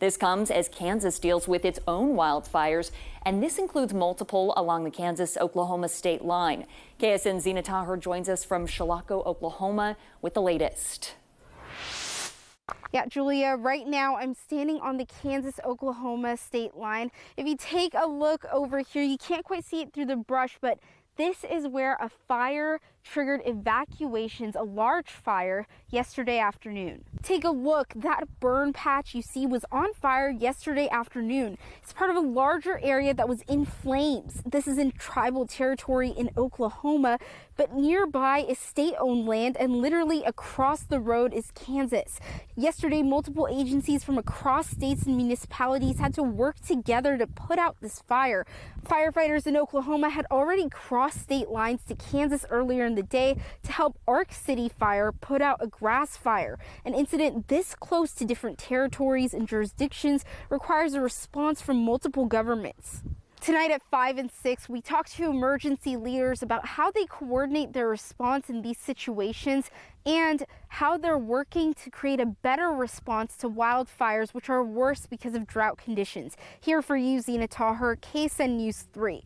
This comes as Kansas deals with its own wildfires, and this includes multiple along the Kansas-Oklahoma state line. KSN's Zena Taher joins us from Chilocco, Oklahoma with the latest. Yeah, Julia, right now I'm standing on the Kansas-Oklahoma state line. If you take a look over here, you can't quite see it through the brush, but this is where a fire triggered evacuations, a large fire, yesterday afternoon. Take a look. That burn patch you see was on fire yesterday afternoon. It's part of a larger area that was in flames. This is in tribal territory in Oklahoma, but nearby is state-owned land, and literally across the road is Kansas. Yesterday, multiple agencies from across states and municipalities had to work together to put out this fire. Firefighters in Oklahoma had already crossed state lines to Kansas earlier in the day to help Ark City Fire put out a grass fire. An incident this close to different territories and jurisdictions requires a response from multiple governments. Tonight at 5 and 6, we talked to emergency leaders about how they coordinate their response in these situations and how they're working to create a better response to wildfires, which are worse because of drought conditions. Here for you, Zena Taher, KSN News 3.